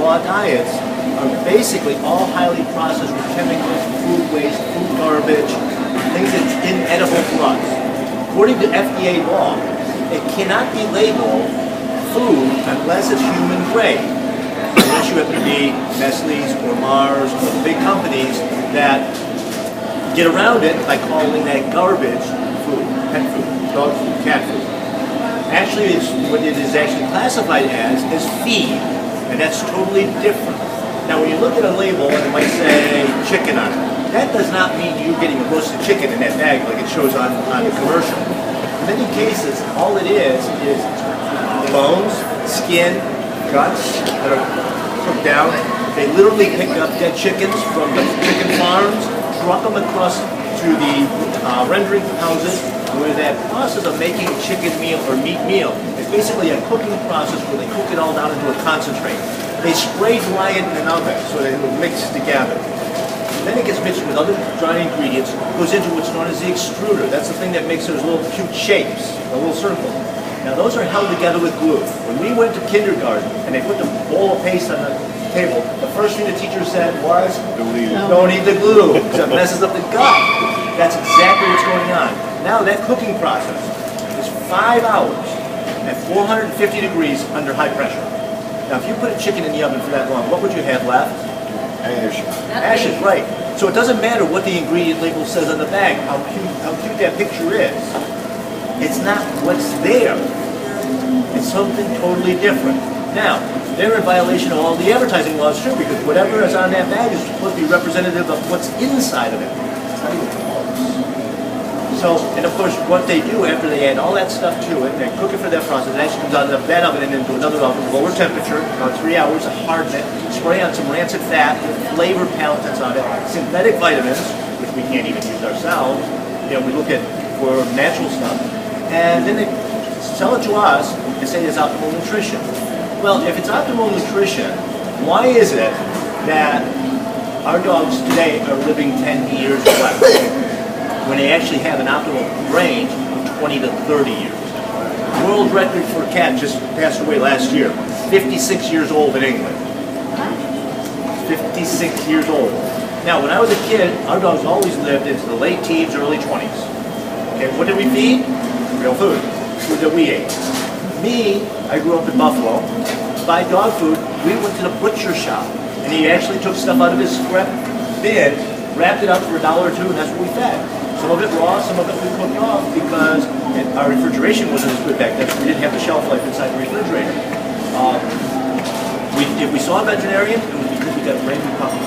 raw diets are basically all highly processed with chemicals, food waste, food garbage, things that's inedible for us. According to FDA law, it cannot be labeled food unless it's human grade. Unless you happen to be Nestle's or Mars or the big companies that get around it by calling that garbage food, pet food, dog food, cat food. Actually, what it is actually classified as is feed, and that's totally different. Now, when you look at a label and it might say chicken on it, that does not mean you're getting a roasted chicken in that bag like it shows on the commercial. In many cases, all it is bones, skin, guts that are cooked down. They literally pick up dead chickens from the chicken farms, truck them across to the rendering houses, where that process of making a chicken meal or meat meal is basically a cooking process where they cook it all down into a concentrate. They spray dry it in an oven so that it will mix together. Then it gets mixed with other dry ingredients, goes into what's known as the extruder. That's the thing that makes those little cute shapes, the little circles. Now those are held together with glue. When we went to kindergarten and they put the bowl of paste on the table, the first thing the teacher said was, don't eat the glue, because it messes up the gut. That's exactly what's going on. Now that cooking process is 5 hours at 450 degrees under high pressure. Now if you put a chicken in the oven for that long, what would you have left? Ashes. Ashes, right. So it doesn't matter what the ingredient label says on the bag, how cute that picture is. It's not what's there. It's something totally different. Now, they're in violation of all the advertising laws too, because whatever is on that bag is supposed to be representative of what's inside of it. It's not even close. So, and of course, what they do after they add all that stuff to it, they cook it for that process, it actually comes out of that oven and into another oven, lower temperature, about 3 hours, to harden it, spray on some rancid fat, flavor palette that's on it, synthetic vitamins, which we can't even use ourselves. You know, we look at for natural stuff, and then they sell it to us and say it's optimal nutrition. Well, if it's optimal nutrition, why is it that our dogs today are living 10 years or less? When they actually have an optimal range of 20 to 30 years. World record for a cat just passed away last year, 56 years old in England. 56 years old. Now, when I was a kid, our dogs always lived into the late teens, early 20s. Okay, what did we feed? Real food, food that we ate. Me, I grew up in Buffalo. To buy dog food, we went to the butcher shop, and he actually took stuff out of his scrap bin, wrapped it up for $1 or $2, and that's what we fed. Some of it raw, some of it we cooked off because our refrigeration wasn't as good back then, so we didn't have the shelf life inside the refrigerator. If we saw a veterinarian, it was because we got a brand new puppy.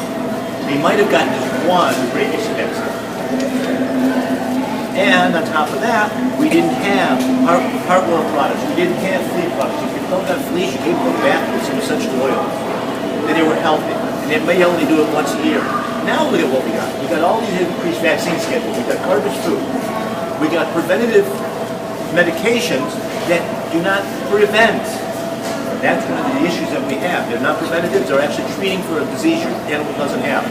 We might have gotten just one rabies vaccine. And on top of that, we didn't have heartworm products, we didn't have flea products. If your dog got fleas, you gave them a bath with some essential oils. Then they were healthy. And they may only do it once a year. Now look at what we got. We got all these increased vaccine schedules. We got garbage food. We got preventative medications that do not prevent. That's one of the issues that we have. They're not preventatives. They're actually treating for a disease your animal doesn't have.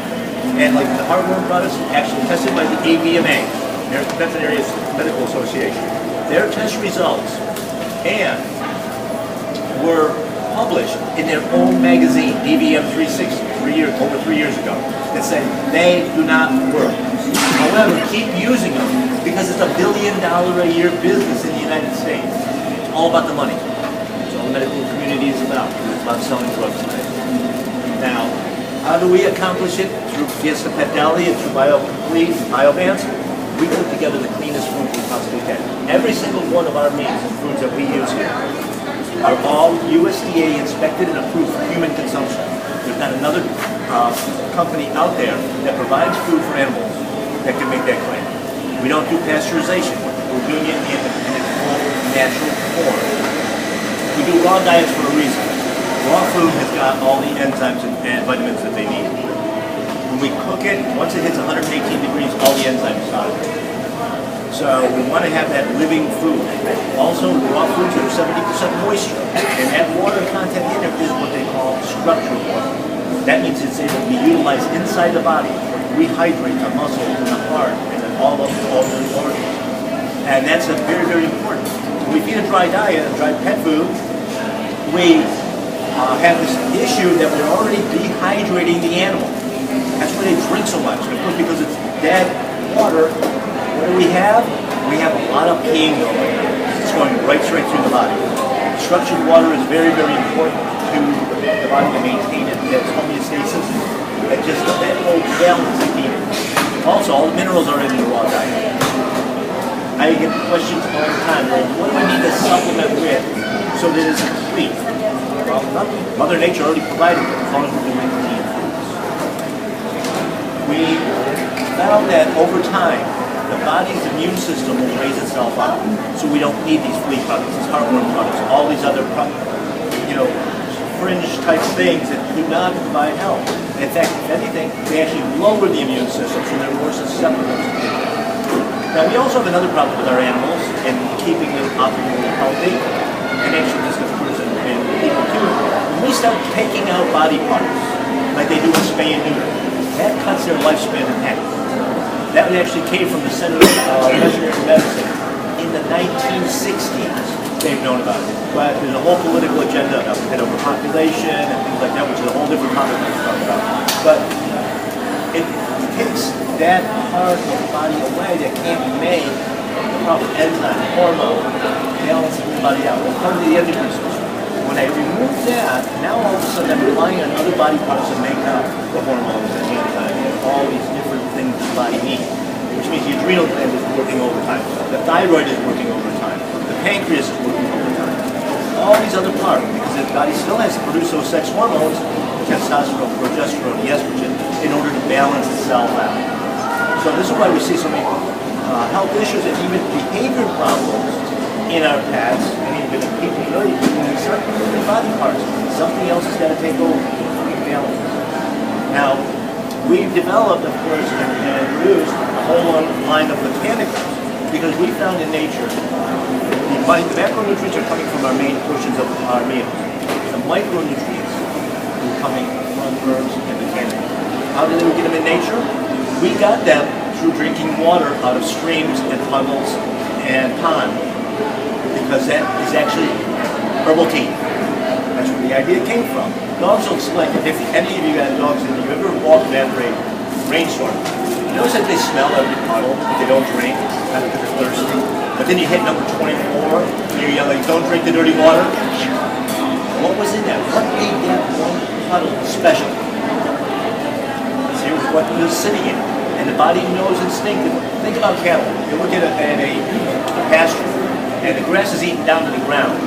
And like the heartworm products, actually tested by the AVMA, American Veterinary Medical Association. Their test results and were published in their own magazine, DVM 360, over 3 years ago, that said they do not work. However, keep using them because it's $1 billion a year business in the United States. It's all about the money. That's all the medical community is about. It's about selling drugs today. Now, how do we accomplish it? Through Fiesta Pet Deli and through BioComplete and BioVance. We put together the cleanest food we possibly can. Every single one of our meats and foods that we use here are all USDA inspected and approved for human consumption. There's not another company out there that provides food for animals that can make that claim. We don't do pasteurization. We're doing it in its full natural form. We do raw diets for a reason. Raw food has got all the enzymes and vitamins that they need. When we cook it, once it hits 118 degrees, all the enzymes stop. So we want to have that living food. Also, raw foods are 70% moisture, and that water content in it is what they call structural water. That means it's able to be utilized inside the body, rehydrate the muscles and the heart, and then all the organs. And that's very, very important. When we feed a dry diet, a dry pet food, we have this issue that we're already dehydrating the animal. That's why they drink so much. And of course, because it's dead water, what do we have? We have a lot of peeing going on. It's going right straight through the body. Structured water is very, very important to the body to maintain its homeostasis. That whole balance is needed. Also, all the minerals are in the raw diet. I get questions all the time. Well, what do I need to supplement with so that it's complete? Well, nothing. Mother Nature already provided it as long as we're doing clean foods. We found that over time, the body's immune system will raise itself up, so we don't need these flea products, these heartworm products, all these other, fringe type things that do not provide health. And in fact, if anything, they actually lower the immune system, so they're more susceptible to it. Now, we also have another problem with our animals and keeping them optimally healthy, and actually this occurs in people too. When we start taking out body parts, like they do in spay and neuter, that cuts their lifespan in half. That actually came from the Center of Veterinary Medicine in the 1960s. They've known about it. But there's a whole political agenda about overpopulation and things like that, which is a whole different topic to talk about. But it takes that part of the body away that can't be made, the proper enzyme, hormone, balancing the body out. It's part of the endocrine system. When I remove that, now all of a sudden I'm relying on other body parts to make up the hormones and the enzymes and all these different things the body needs. Which means the adrenal gland is working overtime, the thyroid is working overtime, the pancreas is working overtime. All these other parts, because the body still has to produce those sex hormones, testosterone, progesterone, the estrogen, in order to balance itself out. So this is why we see so many health issues and even behavior problems in our pets and even in people. Really, certain body parts, something else has got to take over to balance. Now, we've developed, of course, and produced a whole line of botanicals because we found in nature the macronutrients are coming from our main portions of our meals. The micronutrients are coming from herbs and botanicals. How did we get them in nature? We got them through drinking water out of streams and puddles and ponds because that is actually herbal tea. That's where the idea came from. Dogs will explain. If any of you got dogs and you ever walk in after a rainstorm, you notice that they smell every puddle, but they don't drink, kind of because they're thirsty. But then you hit number 24, and you're yelling, don't drink the dirty water. What was in that? What made that one puddle special? Here's what it was sitting in. And the body knows instinctively. Think about cattle. You look at a pasture, and the grass is eaten down to the ground.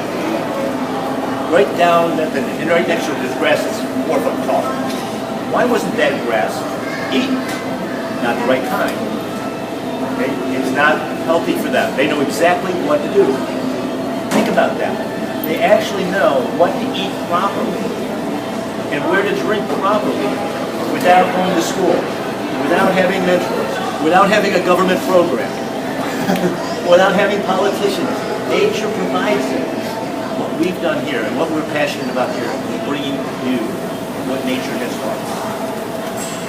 Right down, and right next to it, this grass is 4 foot tall. Why wasn't that grass eaten? Not the right kind. Okay? It's not healthy for them. They know exactly what to do. Think about that. They actually know what to eat properly and where to drink properly without going to school, without having mentors, without having a government program, without having politicians. Nature provides it. What we've done here and what we're passionate about here is bringing you what nature has taught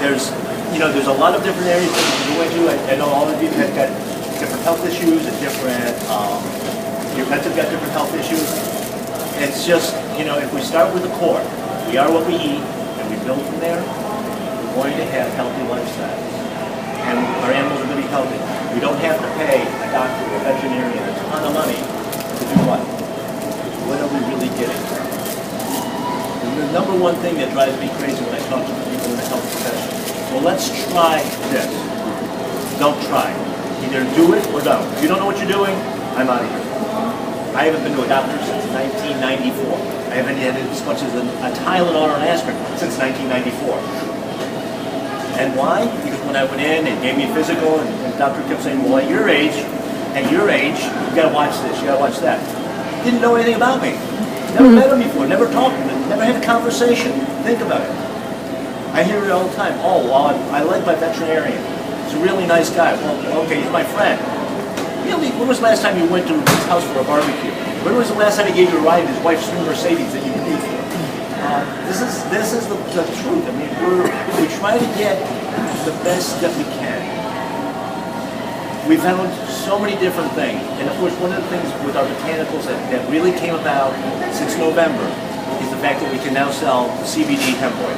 us. There's a lot of different areas that you can go into. I know all of you have got different health issues and different, your pets have got different health issues. It's just, if we start with the core, we are what we eat, and we build from there, we're going to have healthy lifestyles. And our animals are going to be healthy. We don't have to pay a doctor or a veterinarian a ton of money to do what? What are we really getting? The number one thing that drives me crazy when I talk to people in the health profession, well, let's try this. Don't try. Either do it or don't. If you don't know what you're doing, I'm out of here. I haven't been to a doctor since 1994. I haven't had as much as a Tylenol or an aspirin since 1994. And why? Because when I went in, they gave me a physical, and the doctor kept saying, well, at your age, you got to watch this, you got to watch that. Didn't know anything about me. Never met him before, never talked to him, never had a conversation. Think about it. I hear it all the time. Oh, well, I like my veterinarian. He's a really nice guy. Well, okay, he's my friend. Really, when was the last time you went to his house for a barbecue? When was the last time he gave you a ride in his wife's new Mercedes that you paid for? This is the truth. I mean, we try to get the best that we can. We found so many different things. And of course, one of the things with our botanicals that really came about since November is the fact that we can now sell CBD hemp oil.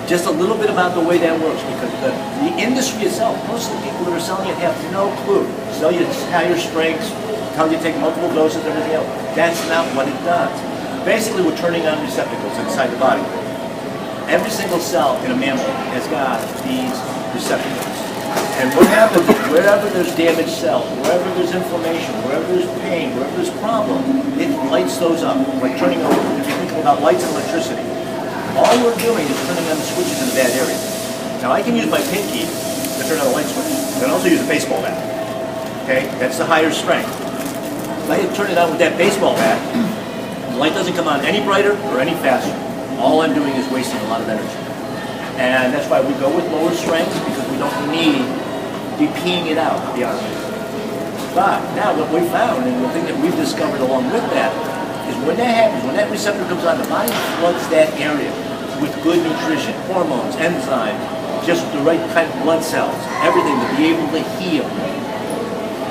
Just a little bit about the way that works, because the industry itself, most of the people that are selling it have no clue. Sell you higher strengths, tell you to take multiple doses, everything else. That's not what it does. Basically, we're turning on receptacles inside the body. Every single cell in a mammal has got these receptacles. And what happens is wherever there's damaged cells, wherever there's inflammation, wherever there's pain, wherever there's problem, it lights those up. Like turning on, if you think about lights and electricity, all we're doing is turning on the switches in that area. Now I can use my pinky to turn on a light switch. I can also use a baseball bat. Okay, that's the higher strength. If I turn it on with that baseball bat, the light doesn't come on any brighter or any faster. All I'm doing is wasting a lot of energy. And that's why we go with lower strengths, because we don't need to be peeing it out, to be honest with you. But now what we found, and the thing that we've discovered along with that, is when that happens, when that receptor comes on, the body floods that area with good nutrition, hormones, enzymes, just the right kind of blood cells, everything to be able to heal.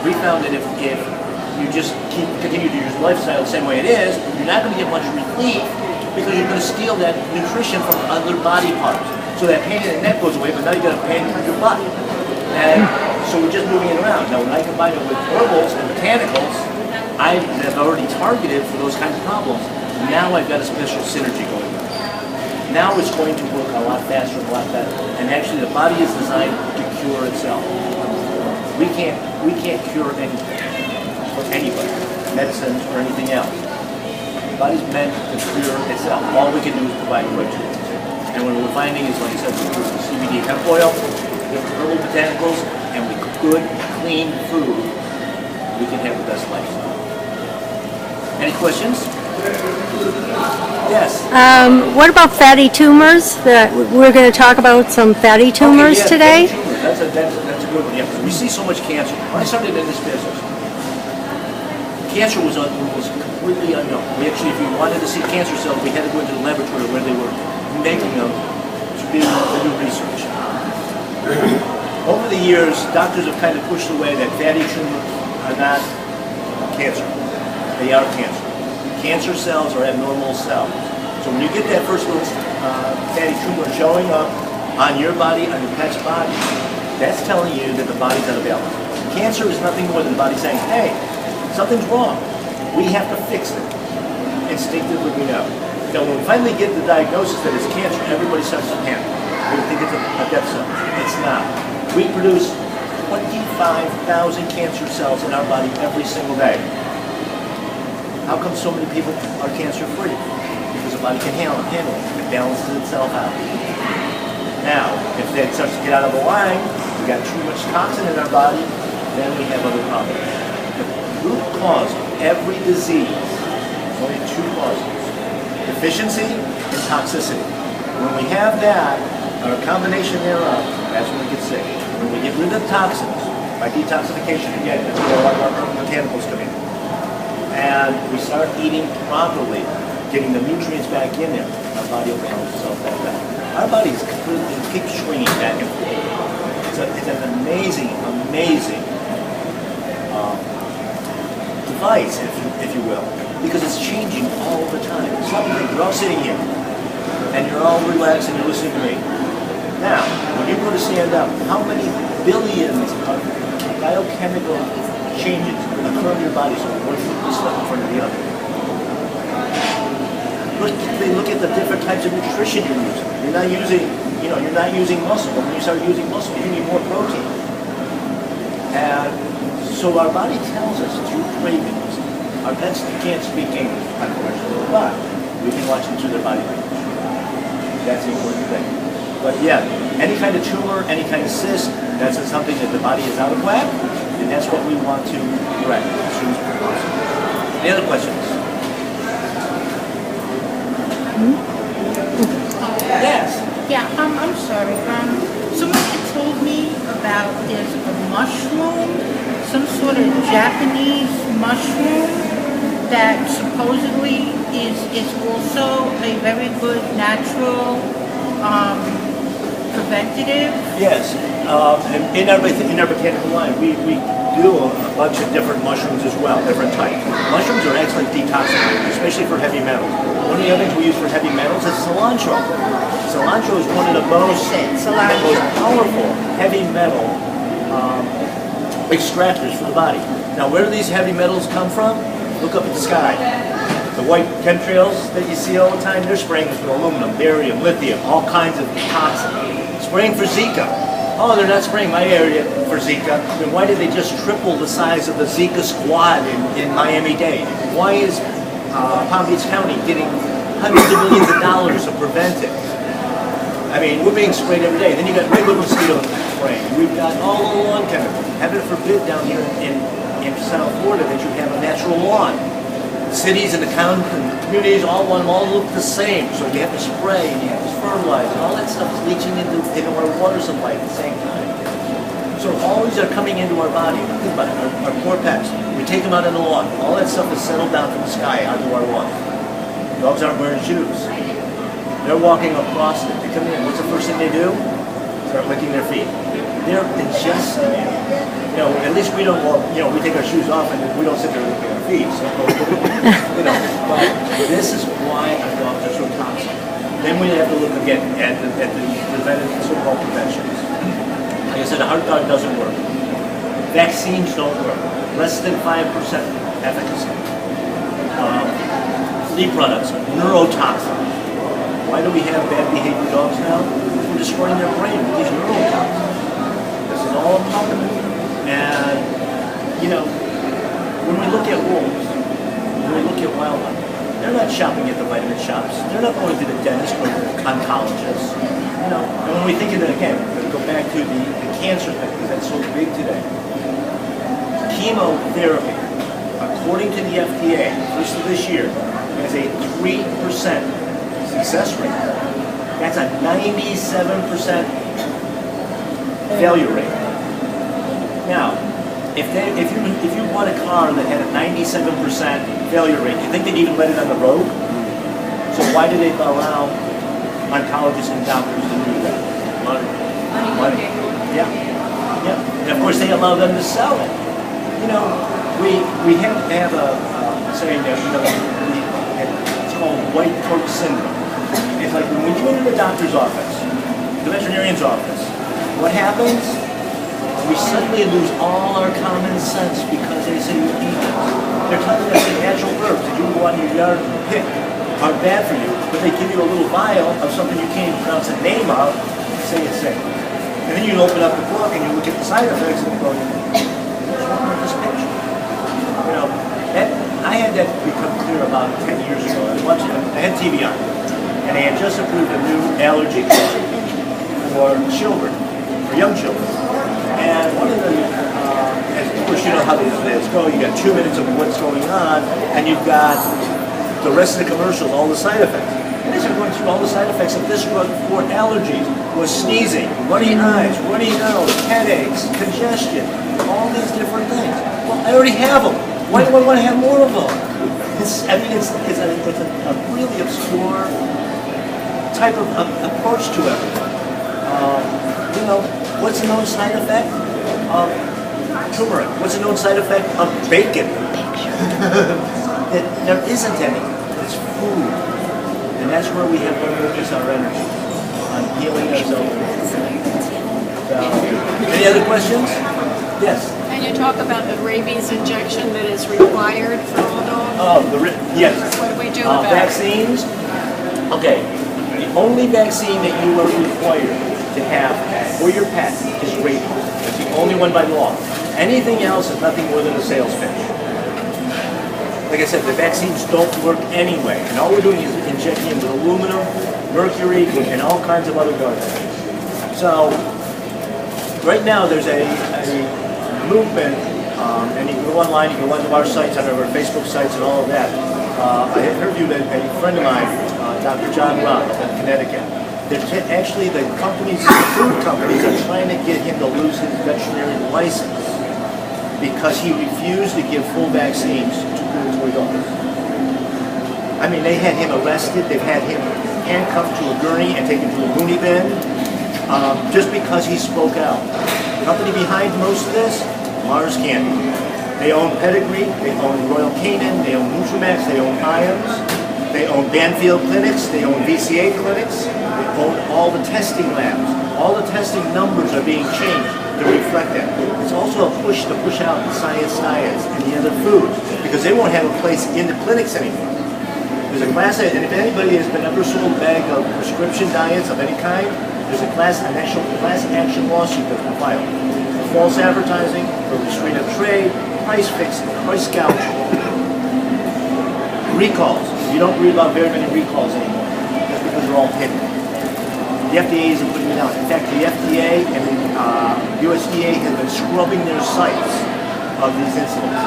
We found that if you just continue to use your lifestyle the same way it is, you're not going to get much relief, because you're going to steal that nutrition from other body parts. So that pain in the neck goes away, but now you got a pain in your butt. And so we're just moving it around. Now when I combine it with herbals and botanicals, I have already targeted for those kinds of problems. Now I've got a special synergy going on. Now it's going to work a lot faster and a lot better. And actually the body is designed to cure itself. We can't cure anything for anybody, medicines or anything else. The body's meant to cure itself. All we can do is provide the right tools. And what we're finding is, like I said, with the CBD hemp oil, with herbal botanicals, and with good, clean food, we can have the best lifestyle. Any questions? Yes. What about fatty tumors? We're going to talk about some fatty tumors today. Fatty tumors. That's a good one. Yeah, because we see so much cancer. When I started in this business, cancer was completely unknown. We actually, if we wanted to see cancer cells, we had to go into the laboratory where they were making them to do research. Over the years, doctors have kind of pushed away that fatty tumors are not cancer. They are cancer. Cancer cells are abnormal cells. So when you get that first little fatty tumor showing up on your body, on your pet's body, that's telling you that the body's out of balance. Cancer is nothing more than the body saying, hey, something's wrong. We have to fix it. Instinctively we know. Now, when we finally get the diagnosis that it's cancer, everybody starts to panic. We think it's a death cell. It's not. We produce 25,000 cancer cells in our body every single day. How come so many people are cancer-free? Because the body can handle it. It balances itself out. Now, if that starts to get out of the line, we got too much toxin in our body, then we have other problems. The root cause of every disease is only two causes. Deficiency and toxicity. When we have that, or a combination thereof, that's when we get sick. When we get rid of the toxins, by detoxification, again, that's where a lot of our herbal botanicals come in. And we start eating properly, getting the nutrients back in there, our body will balance itself back out. Our body is completely keeps swinging back and forth. It's an amazing, amazing device, if you will. Because it's changing all the time. You're all sitting here, and you're all relaxed, and you're listening to me. Now, when you go to stand up, how many billions of biochemical changes occur in your body so one foot is stuck in front of the other? Look at the different types of nutrition you're using. You're not using muscle. When you start using muscle, you need more protein. And so our body tells us through cravings. Our pets can't speak English, unfortunately, but we can watch them through their body language. That's the important thing. But yeah, any kind of tumor, any kind of cyst, that's something that the body is out of whack, and that's what we want to correct as soon as possible. Any other questions? Yes. Yeah, I'm sorry. Someone had told me about there's a mushroom, some sort of Japanese mushroom that supposedly is also a very good natural preventative. Yes. In our botanical line, we do a bunch of different mushrooms as well, different types. Mushrooms are excellent detoxifiers, especially for heavy metals. One of the other things we use for heavy metals is cilantro. Cilantro is one of the most powerful heavy metal extractors for the body. Now, where do these heavy metals come from? Look up at the sky. The white chemtrails that you see all the time, they're spraying for aluminum, barium, lithium, all kinds of toxins. Spraying for Zika. Oh, they're not spraying my area for Zika. Then why did they just triple the size of the Zika squad in Miami-Dade? Why is Palm Beach County getting hundreds of millions of dollars to prevent it? I mean, we're being sprayed every day. Then you got regular mosquito spraying. We've got all the lawn chemicals. Heaven forbid down here in South Florida that you have a natural lawn. Cities and the communities all look the same, so you have to spray and you have to fertilize, and all that stuff is leaching into our water supply at the same time. So all these are coming into our body. Think about it, our poor pets. We take them out on the lawn. All that stuff is settled down from the sky onto our lawn. Dogs aren't wearing shoes. They're walking across it. They come in. What's the first thing they do? Start licking their feet. They're ingesting it. You know, at least we don't, we take our shoes off and we don't sit there licking our feet. So, but this is why our dogs are so toxic. Then we have to look again at the preventive, so-called preventions. Like I said, a heart dog doesn't work. Vaccines don't work. Less than 5% efficacy. Flea products, neurotoxins. Why do we have bad behavior dogs now? We're destroying their brain with these neurotoxins. This is all a part of it. And, when we look at wolves, when we look at wildlife, they're not shopping at the vitamin shops. They're not going to the dentist or oncologist. And when we think of it again, go back to the cancer thing, because that's so big today. Chemotherapy, according to the FDA, first of this year, has a 3% success rate. That's a 97% failure rate. Now, if you bought a car that had a 97% failure rate, do you think they'd even let it on the road? So why do they allow oncologists and doctors to do that? Money. Yeah. And of course they allow them to sell it. We have to have a saying that it's called white coat syndrome. It's like when you go to the doctor's office, the veterinarian's office, what happens? We suddenly lose all our common sense because they say you eat it. They're telling us that natural herbs that you go out in your yard and pick are bad for you, but they give you a little vial of something you can't even pronounce the name of and say it's safe. And then you open up the book and you look at the side effects and you go, what's wrong with this picture? I had that become clear about 10 years ago. I had TV on, and they had just approved a new allergy drug for children, for young children. And one of the, of course you know how these go, you got 2 minutes of what's going on, and you've got the rest of the commercials, all the side effects. And as you're going through all the side effects of this drug for allergies, was sneezing, runny eyes, runny nose, headaches, congestion, all these different things. Well, I already have them. Why do I want to have more of them? It's a really obscure type of approach to everything. What's a known side effect of turmeric? What's a known side effect of bacon? There isn't any. It's food. And that's where we have to focus our energy, on healing ourselves. Any other questions? Yes? Can you talk about the rabies injection that is required for all dogs? Oh, yes. What do we do about vaccines? Okay. The only vaccine that you are required to have for your pet is rabies. That's the only one by law. Anything else is nothing more than a sales pitch. Like I said, the vaccines don't work anyway, and all we're doing is injecting them with aluminum, mercury, and all kinds of other garbage. So, right now there's a movement, and you can go online, you can go onto our sites, on our Facebook sites, and all of that. I had interviewed a friend of mine, Dr. John Rock, in Connecticut. Actually, the food companies are trying to get him to lose his veterinary license because he refused to give full vaccines to toy dogs. I mean, they had him arrested, they've had him handcuffed to a gurney and taken to a loony bin just because he spoke out. The company behind most of this Mars Candy. They own Pedigree, they own Royal Canin, they own Nutramax, they own Iams, they own Banfield Clinics, they own VCA Clinics, they own all the testing labs. All the testing numbers are being changed to reflect that. It's also a push to push out the science diets and the other foods because they won't have a place in the clinics anymore. There's a class, and if anybody has been ever sold a bag of prescription diets of any kind, there's an actual class action lawsuit that's been filed. False advertising, for restraint of trade, price fixing, price gouging. Recalls. You don't read about very many recalls anymore. That's because they're all hidden. The FDA isn't putting it out. In fact, the FDA and the USDA have been scrubbing their sites of these incidents.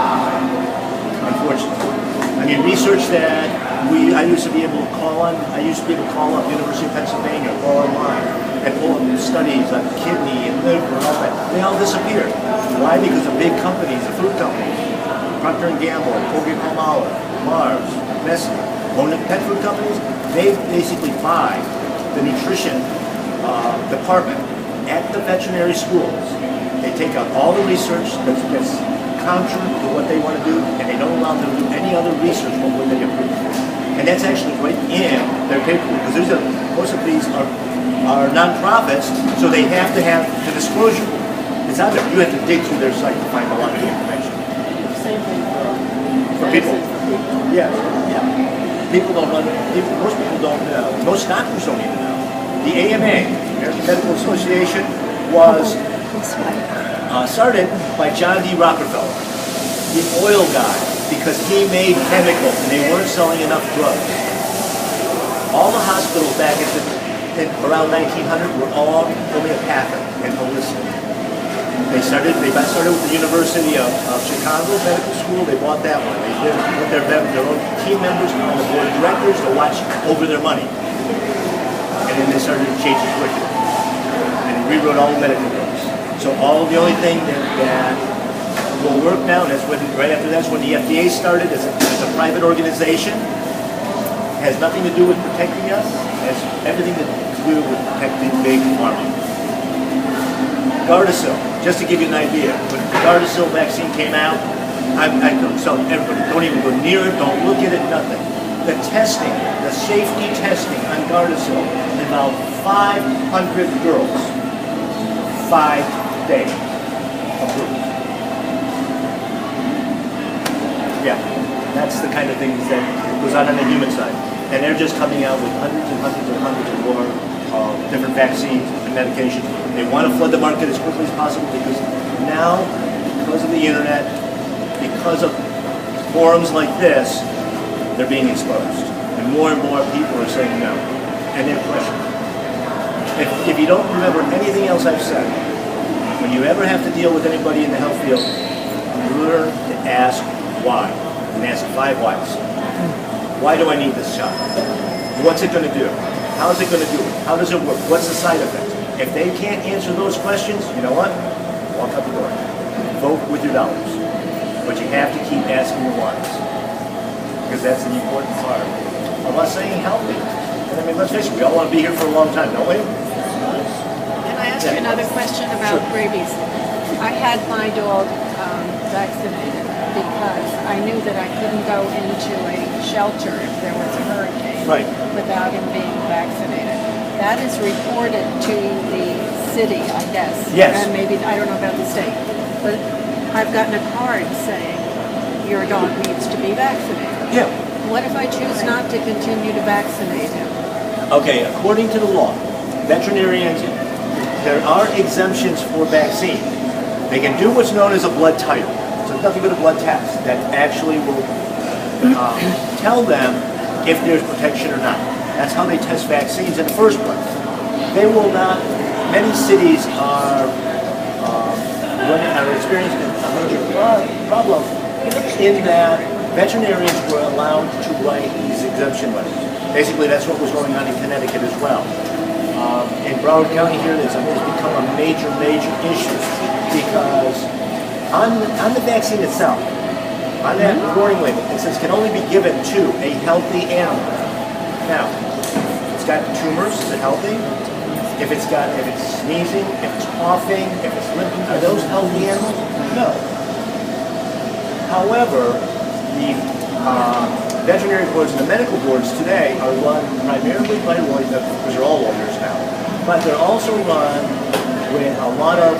Unfortunately. I mean, research that I used to be able to call on. I used to be able to call up University of Pennsylvania, go online, and pull up studies on kidney and liver and all that. They all disappeared. Why? Because the big companies, the food companies, Procter & Gamble, Colgate-Palmolive, Mars, Nestle, owning pet food companies, they basically buy the nutrition department at the veterinary schools. They take out all the research that's contrary to what they want to do, and they don't allow them to do any other research on what they approve. And that's actually right in their paperwork, because most of these are non-profits, so they have to have the disclosure. It's out there. You have to dig through their site to find a lot of the information. Same thing For people. Yeah, yeah. People don't run, most people don't know. Most doctors don't even know. The AMA, American Medical Association, was started by John D. Rockefeller, the oil guy, because he made chemicals and they weren't selling enough drugs. All the hospitals back around 1900 were all homeopathic and holistic. They started with the University of Chicago Medical School. They bought that one. They did put their own team members on the board of directors to watch over their money. And then they started to change the curriculum. And they rewrote all the medical books. So the only thing that will work now, and right after that's when the FDA started as a private organization. Has nothing to do with protecting us. Has everything to do with protecting big pharma. Gardasil, just to give you an idea, when the Gardasil vaccine came out, I told everybody, don't even go near it, don't look at it, nothing. The testing, the safety testing on Gardasil involved 500 girls. 5 days approved. Yeah, that's the kind of things that goes on the human side. And they're just coming out with hundreds and hundreds and hundreds of more different vaccines and medications. They want to flood the market as quickly as possible because now, because of the internet, because of forums like this, they're being exposed. And more people are saying no. And they're questioning. If you don't remember anything else I've said, when you ever have to deal with anybody in the health field, learn to ask why. And ask 5 whys. Why do I need this shot? What's it going to do? How is it going to do it? How does it work? What's the side effects? If they can't answer those questions, you know what? Walk out the door. Vote with your dollars. But you have to keep asking the whys. Because that's the important part of us staying healthy. And I mean, let's face it, we all want to be here for a long time, don't we? Can I ask you another question about rabies? I had my dog vaccinated because I knew that I couldn't go into a shelter if there was a hurricane without him being vaccinated. That is reported to the city, I guess. Yes. And maybe, I don't know about the state. But I've gotten a card saying your dog needs to be vaccinated. Yeah. What if I choose not to continue to vaccinate him? Okay, according to the law, veterinarians, there are exemptions for vaccine. They can do what's known as a blood title. So it's nothing but a blood test that actually will tell them if there's protection or not. That's how they test vaccines in the first place. They will not, many cities are experiencing a major problem in that veterinarians were allowed to write these exemption letters. Basically, that's what was going on in Connecticut as well. In Broward County here, it's become a major issue because on the vaccine itself, on that warning label, it says can only be given to a healthy animal. Now, it's got tumors, is it healthy? If it's sneezing, if it's coughing, if it's limping, are those healthy animals? No. However, the veterinary boards and the medical boards today are run primarily by lawyers, because they're all lawyers now, but they're also run with a lot of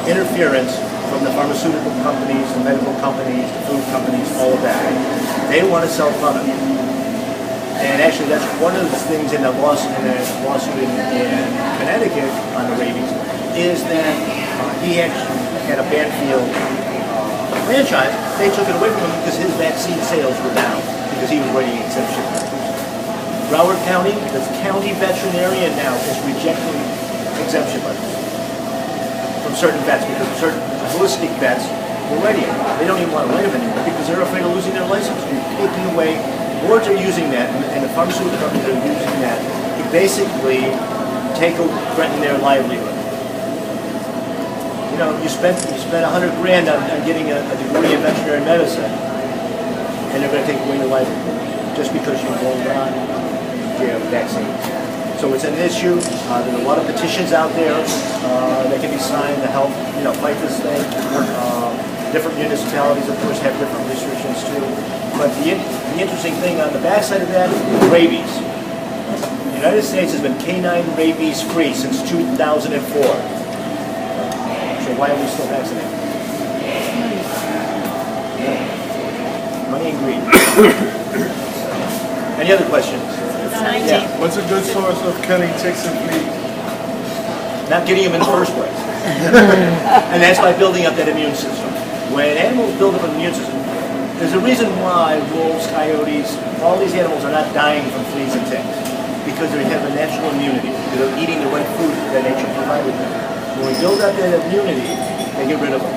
interference from the pharmaceutical companies, the medical companies, the food companies, all of that. They want to sell product. And actually, that's one of the things in the lawsuit in Connecticut on the rabies, is that he actually had a Banfield franchise. They took it away from him because his vaccine sales were down because he was writing exemption letters. Broward County, the county veterinarian now is rejecting exemption letters from certain vets because certain holistic vets will write it. They don't even want to write them anymore because they're afraid of losing their license. You're taking away. Boards are using that, and the pharmaceutical companies are using that to basically threaten their livelihood. You know, you spent $100 grand on getting a degree in veterinary medicine, and they're going to take away your livelihood just because you rolled on your vaccine. So it's an issue. There's a lot of petitions out there that can be signed to help, fight this thing. Different municipalities, of course, have different restrictions too. But the interesting thing on the backside of that is rabies. The United States has been canine rabies free since 2004. So why are we still vaccinated? Money and greed. Any other questions? Yeah. What's a good source of killing ticks and fleas? Not getting them in the first place. And that's by building up that immune system. When animals build up an immune system, there's a reason why wolves, coyotes, all these animals are not dying from fleas and ticks. Because they have a natural immunity. They're eating the right food that nature provided them. When we build up that immunity, they get rid of them.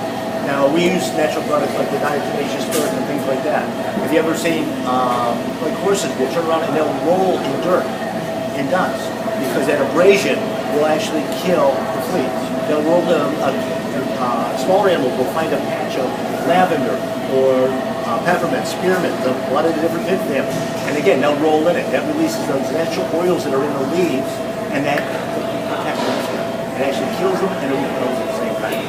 Now, we use natural products like the diatomaceous earth and things like that. Have you ever seen, like horses will turn around and they'll roll in dirt, in dust, because that abrasion will actually kill the fleas. They'll roll them, smaller animals will find a patch of lavender or peppermint, spearmint, a lot of the different mint families. And again, they'll roll in it. That releases those natural oils that are in the leaves, and that protects them. It actually kills them and it repels at the same time.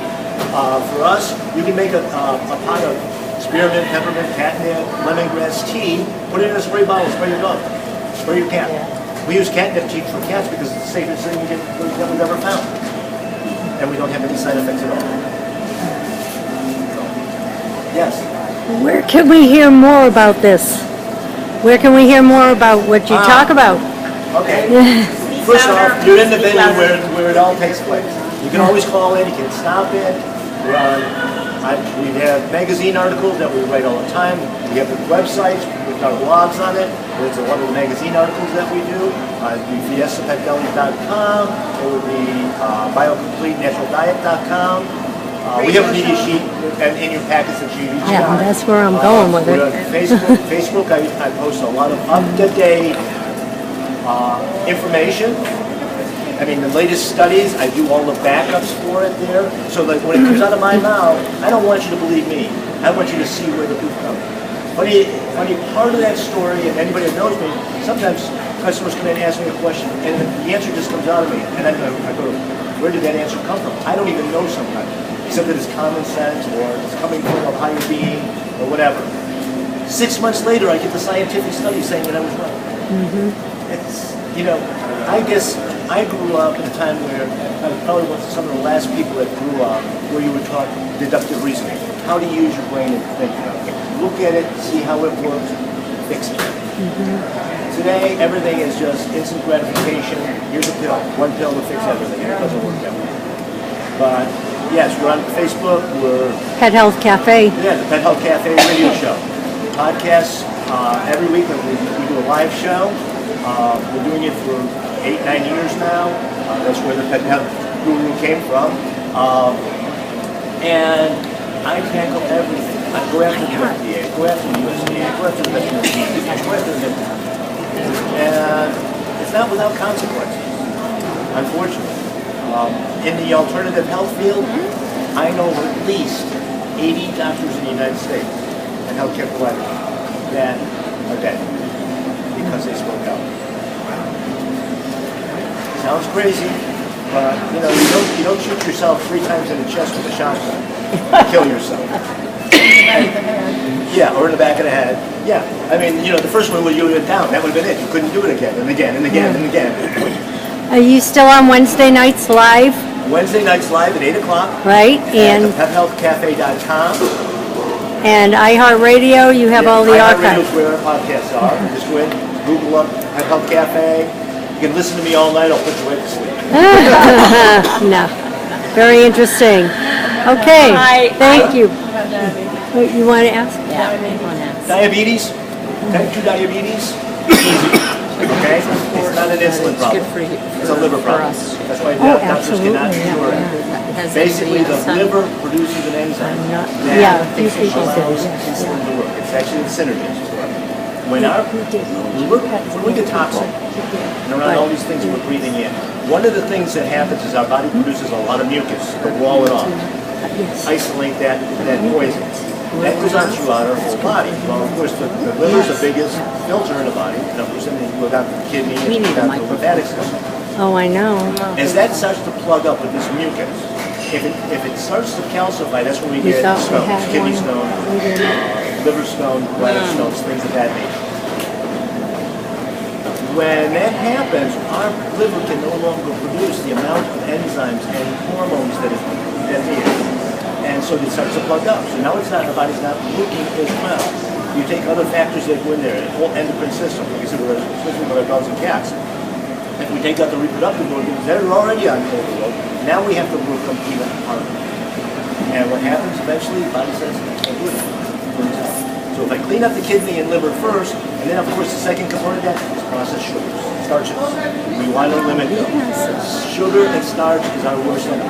For us, you can make a pot of spearmint, peppermint, catnip, lemongrass tea, put it in a spray bottle, spray your dog, spray your cat. We use catnip tea for cats because it's the safest thing that we've ever found. And we don't have any side effects at all. So, yes? Where can we hear more about this? Where can we hear more about what you talk about? Okay. First off, you're in the venue where it all takes place. You can always call in, you can stop in. We have magazine articles that we write all the time. We have the websites with our blogs on it. There's a lot of the magazine articles that we do. It would be fiestapetdeli.com. It would be biocompletenaturaldiet.com. We have a media sheet in your packets that you each Yeah, that's where I'm going with it. Facebook, I post a lot of up-to-date information. I mean, the latest studies, I do all the backups for it there. So like when it comes out of my mouth, I don't want you to believe me. I want you to see where the proof comes. Funny part of that story, and anybody that knows me, sometimes customers come in and ask me a question, and the answer just comes out of me. And I go, where did that answer come from? I don't even know sometimes. Except that it's common sense, or it's coming from a higher being, or whatever. 6 months later, I get the scientific study saying that I was right. It's, I guess I grew up in a time where I was probably one of some of the last people that grew up where you were taught deductive reasoning. How to use your brain and think about it. Look at it, see how it works, fix it. Today, everything is just instant gratification. Here's a pill. One pill to fix everything. It doesn't work that way. But yes, we're on Facebook. We're Pet Health Cafe. Yeah, the Pet Health Cafe radio show. Podcasts every week. We do a live show. We're doing it for 8-9 years now. That's where the Pet Health Guru came from. And I tackle everything. I go after the FDA, go after the USDA, go after the veterinary team, I go after the and it's not without consequences, unfortunately. In the alternative health field, I know at least 80 doctors in the United States and healthcare providers that are dead because they spoke out. Sounds crazy, but you don't shoot yourself 3 times in the chest with a shotgun. kill yourself. Yeah, or in the back of the head. Yeah, I mean, you know, the first one would you went down. That would have been it. You couldn't do it again and again and again and again. Are you still on Wednesday nights live? Wednesday nights live at 8 o'clock. Right, and pethealthcafe.com. And iHeartRadio, you have all the iHeartRadio archives. is where our podcasts are. Just go in, Google up Pet Health Cafe. You can listen to me all night. I'll put you right to sleep. No, very interesting. Okay, thank you. You want to ask? Diabetes, type 2 diabetes, easy. Okay? It's not an insulin problem. It's a liver problem. That's why doctors cannot cure it. Basically, the liver produces an enzyme that allows insulin to work. It's actually the synergies. When we get toxic, and around all these things we're breathing in, one of the things that happens is our body produces a lot of mucus to wall it off, isolate that poison. That goes on throughout our whole body. Well, of course, the liver is the biggest filter in the body, and of course, then you go down to the kidney and you go down to the lymphatic system. Oh, I know. As that starts to plug up with this mucus, if it starts to calcify, that's when we get stones, kidney stone, liver stone, bladder stones, things of that nature. When that happens, our liver can no longer produce the amount of enzymes and hormones that it needs. And so it starts to plug up. So now the body's not working as well. You take other factors that go in there, the whole endocrine system, like I said, especially with our dogs and cats. If we take out the reproductive organs that are already on overload, now we have to work them even harder. And what happens eventually, the body says, I can't do it. Burns out. So if I clean up the kidney and liver first, and then of course the second component of that is processed sugars, starches. We want to limit those. Sugar and starch is our worst enemy.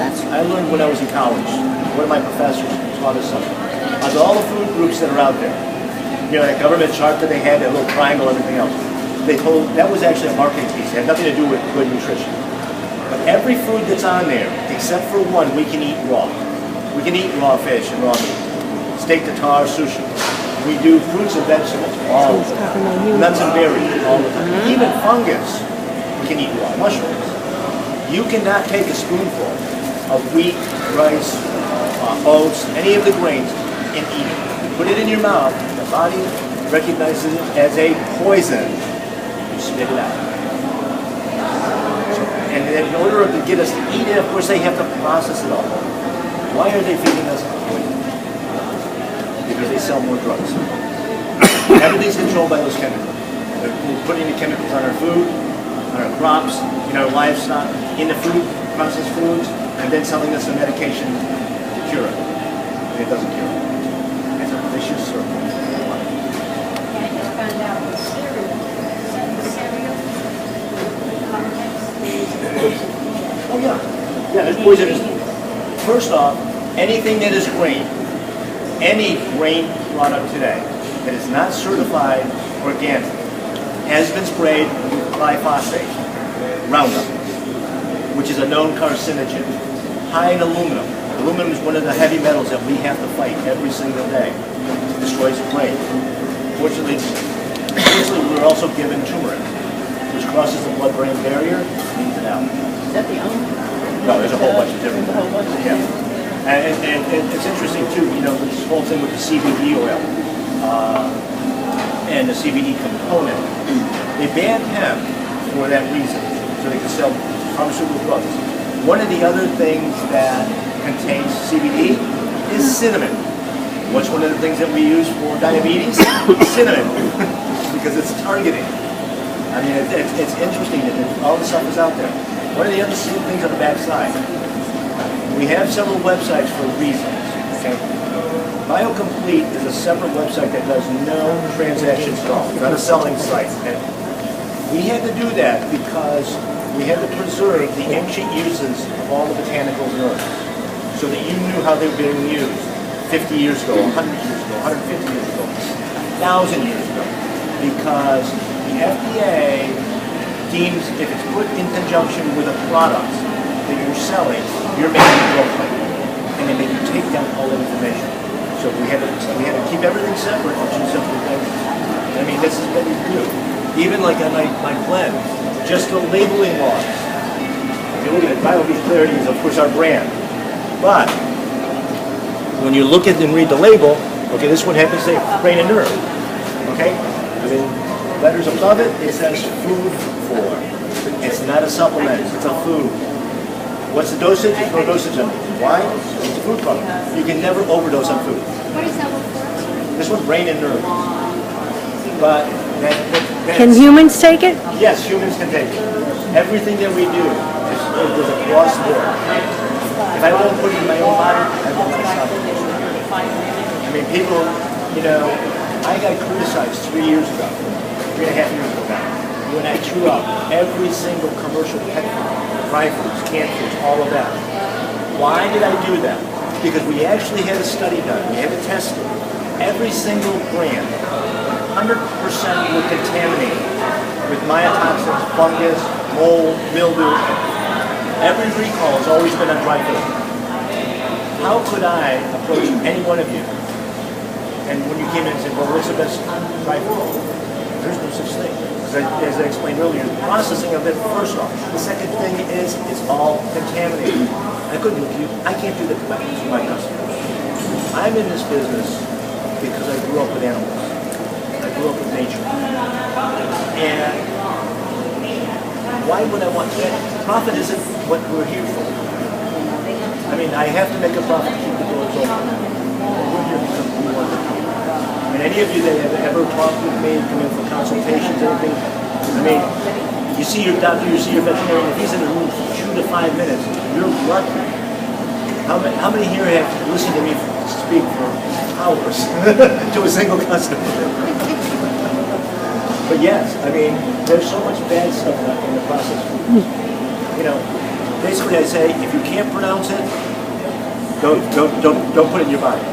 I learned when I was in college, one of my professors taught us something. Of all the food groups that are out there, you know, that government chart that they had, that little triangle, everything else, they told, that was actually a marketing piece. It had nothing to do with good nutrition. But every food that's on there, except for one, we can eat raw. We can eat raw fish and raw meat. Steak tartare, sushi. We do fruits and vegetables, all the time. Nuts and berries, all the time. Even fungus, we can eat raw. Mushrooms. You cannot take a spoonful of wheat, rice, oats, any of the grains, and eat it. You put it in your mouth, the body recognizes it as a poison. You spit it out. And in order to get us to eat it, of course, they have to process it all. Why are they feeding us poison? Because they sell more drugs. Everything's controlled by those chemicals. They're putting the chemicals on our food, on our crops, in our livestock, in the food, processed foods, and then selling us a medication to cure it. And it doesn't cure it. It's a vicious circle. Oh yeah. Yeah, there's poisonous. First off, anything that is grain, any grain product today that is not certified organic has been sprayed with glyphosate, Roundup, which is a known carcinogen. High in aluminum. Aluminum is one of the heavy metals that we have to fight every single day. It destroys the brain. Fortunately, we're also given turmeric, which crosses the blood-brain barrier and cleans it out. Is that the only? No, there's a whole bunch of different ones. Yeah. And it's interesting too, you know, this whole thing with the CBD oil and the CBD component. They banned hemp for that reason, so they could sell pharmaceutical drugs. One of the other things that contains CBD is cinnamon. What's one of the things that we use for diabetes? Cinnamon, because it's targeting. I mean, it's interesting that all the stuff is out there. One of the other things on the back side, we have several websites for reasons. Okay? BioComplete is a separate website that does no transactions at all. It's not a selling site. And we had to do that because we had to preserve the ancient uses of all the botanicals and herbs so that you knew how they were being used 50 years ago, 100 years ago, 150 years ago, 1,000 years ago. Because the FDA deems if it's put in conjunction with a product that you're selling, you're making a drug claim. And they make you take down all that information. So we had to keep everything separate, which is simple things. I mean, this is what we do. Even like on my blend, just the labeling laws. If you look at it, BioBe Clarity is of course our brand. But when you look at and read the label, okay, this one happens to say brain and nerve. Okay? I mean, letters above it, it says food for. It's not a supplement, it's a food. What's the dosage? There's no dosage on it. Why? It's a food product. You can never overdose on food. What is that one for? This one's brain and nerve. But Can humans take it? yes, humans can take it. Everything that we do is across the board. If I won't put it in my own body, I won't stop it. I mean, people, you know, I got criticized 3 years ago, 3.5 years ago now, when I threw out every single commercial pet food, dry foods, canned foods, all of that. Why did I do that? Because we actually had a study done, we had it tested. Every single brand, 100% were contaminated with mycotoxins, fungus, mold, mildew. Every recall has always been on dry food. How could I approach any one of you? And when you came in and said, well, what's the best dry food? There's no such thing. As I explained earlier, the processing of it, first off. The second thing is it's all contaminated. I couldn't look at you. I can't do that to my customers. I'm in this business because I grew up with animals. I grew up with nature. And why would I want that? Profit isn't what we're here for. I mean, I have to make a profit to keep the doors open. We're here because we want to come. And any of you that have ever talked with me, come in for consultations, anything, I mean, you see your doctor, you see your veterinarian, if he's in the room for 2 to 5 minutes, you're lucky. How many here have listened to me speak for hours to a single customer? But yes, I mean, there's so much bad stuff in the processed food. You know, basically I say, if you can't pronounce it, don't put it in your body.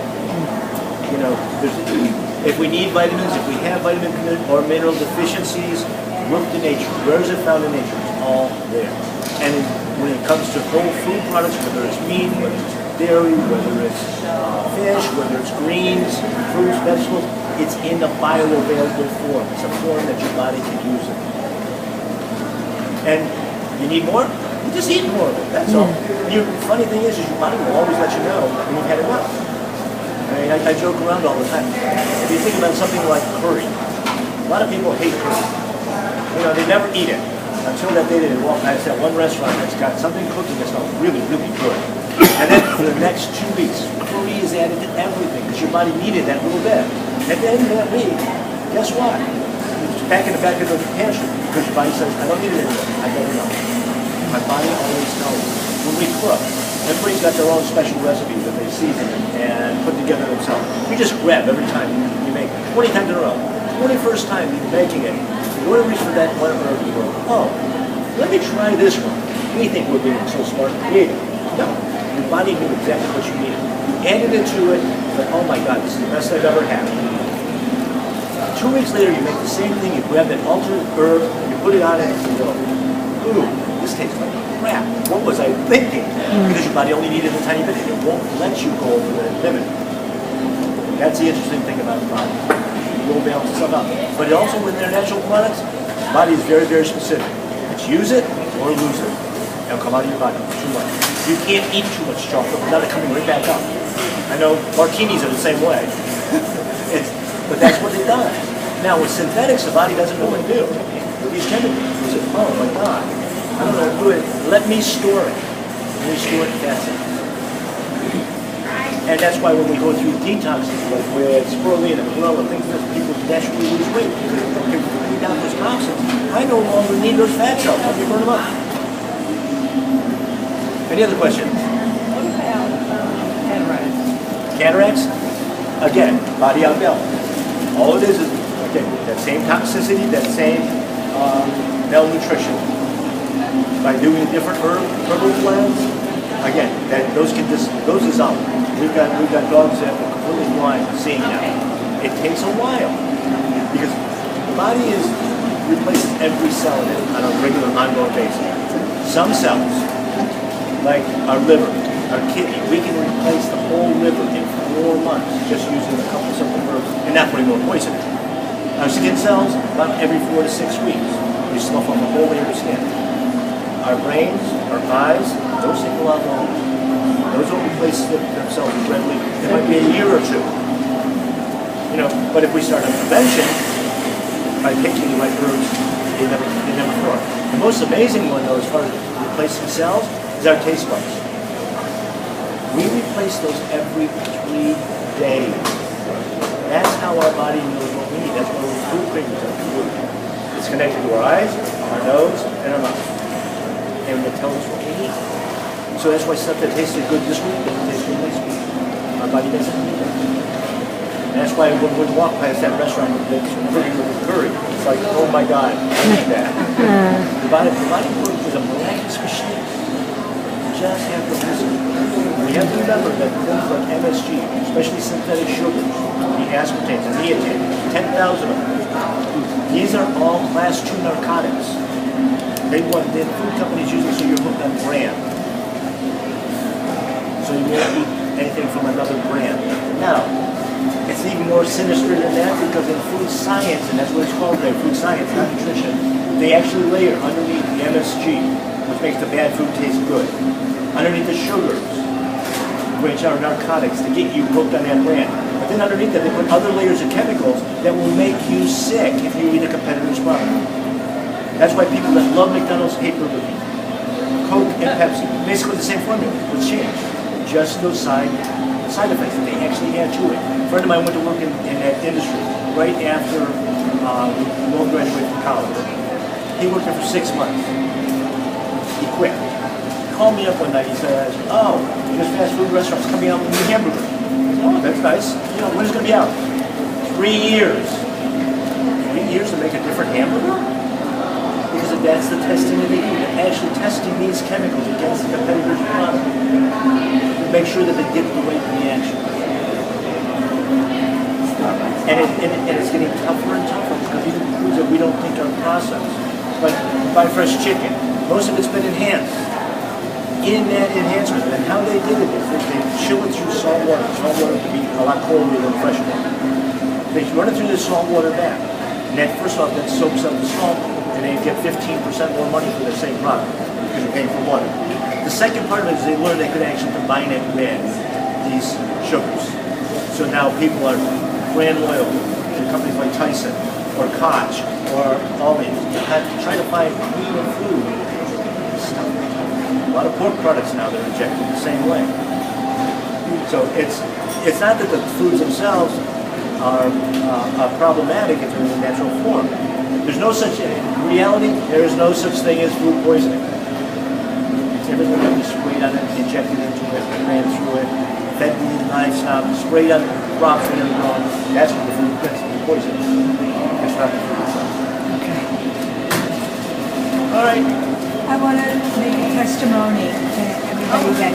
You know, if we need vitamins, if we have vitamin or mineral deficiencies, look to nature. Where is it found in nature? It's all there. And when it comes to whole food products, whether it's meat, whether it's dairy, whether it's fish, whether it's greens, fruits, vegetables, it's in a bioavailable form. It's a form that your body can use it. And you need more? You just eat more of it, that's all. And the funny thing is your body will always let you know when you've had enough. I mean, I joke around all the time. If you think about something like curry, a lot of people hate curry. You know, they never eat it until that day they walk past that one restaurant that's got something cooking that smells really, really good. And then for the next 2 weeks, curry is added to everything because your body needed that little bit. At the end of that week, guess what? It's back in the back of the pantry because your body says, I don't need it anymore. I got enough. My body always knows. When we cook, everybody's got their own special recipes that they season and put together themselves. You just grab every time you make it. 20 times in a row. 21st time you're making it. You want to reach for that one herb, you go, oh, let me try this one. We think we're being so smart and creative. No, your body knew exactly what you needed. You added it to it, like, oh my God, this is the best I've ever had. 2 weeks later, you make the same thing, you grab that alternate herb, you put it on it, and you go, ooh, this tastes like crap. What was I thinking? Because your body only needed a tiny bit. It won't let you go over that limit. That's the interesting thing about the body. It will balance itself out. But it also, with their natural products, the body is very, very specific. It's use it or lose it. It'll come out of your body too much. You can't eat too much chocolate without it coming right back up. I know martinis are the same way. But that's what it does. Now, with synthetics, the body doesn't know what to do. With these chemicals, you say, oh my God. I don't know what to do. Let me store it. Let me store it, that's it. And that's why when we go through detoxes, like with spirulina and chlorella, things that people naturally lose weight, because they clean out those toxins. I no longer need those fat cells. Let me burn them up. Any other questions? What about cataracts? Cataracts? Again, body out balance. All it is, again, that same toxicity, that same malnutrition. By doing different herbal blends, again, those dissolve. We've got dogs that are completely blind seeing now. It takes a while because the body replaces every cell in it on a regular, ongoing basis. Some cells, like our liver, our kidney, we can replace the whole liver in 4 months just using a couple simple herbs and not putting more poison in. Our skin cells, about every 4 to 6 weeks, we slough off the whole layer of skin. Our brains, our eyes, those take a lot longer. Those don't replace themselves readily. It might be a year or two. You know, but if we start a prevention by picking the right herbs, they never form. The most amazing one, though, as far as replacing cells, is our taste buds. We replace those every 3 days. That's how our body knows what we need. That's why we're food cravings are food. It's connected to our eyes, our nose, and our mouth. And it tells us what we need. So that's why stuff that tasted good this week doesn't taste good next week. Our body doesn't need that. And that's why when we walk past that restaurant that's pretty with curry, it's like, oh my God, I need that. The body is a miraculous machine. You just have to listen. We have to remember that things like MSG, especially synthetic sugars, the aspartame, the neotame, 10,000 of them, these are all class 2 narcotics. The food companies usually say you're hooked on brand. So you won't eat anything from another brand. Now, it's even more sinister than that because in food science, and that's what it's called today, food science, not nutrition, they actually layer underneath the MSG, which makes the bad food taste good, underneath the sugars, which are narcotics to get you hooked on that brand. But then underneath that, they put other layers of chemicals that will make you sick if you eat a competitor's product. That's why people that love McDonald's hate Burger King. Coke and Pepsi, basically the same formula. What's changed? Just those side effects that they actually add to it. A friend of mine went to work in that industry right after we both graduated from college. He worked there for 6 months. He quit. He called me up one night. He said, "Oh, this fast food restaurant's coming out with a new hamburger." I said, "Oh, that's nice. You know, when's it going to be out?" 3 years. 3 years to make a different hamburger? Because that's the testing that they do. They're actually testing these chemicals against the competitor's product to make sure that they get the right reaction. And it's getting tougher and tougher because these are foods that we don't think are processed. Like buy fresh chicken. Most of it's been enhanced. In that enhancement, and how they did it is they chill it through salt water. Salt water can be a lot colder than fresh water. They run it through the salt water bath. And that, first off, that soaks up the salt, and they get 15% more money for the same product because you're paying for water. The second part of it is they learned they could actually combine it with these sugars. So now people are brand loyal to companies like Tyson or Koch or all these. Try to find cleaner food. A lot of pork products now that are injected the same way. So it's not that the foods themselves are problematic if they're in the natural form. There's no such, in reality, there is no such thing as food poisoning. It's everything that we sprayed on it, injected into it, ran through it, fed the livestock, sprayed on crops that are grown. That's what the food poison is. It's not the food itself. Okay. All right. I want to make a testimony to everybody that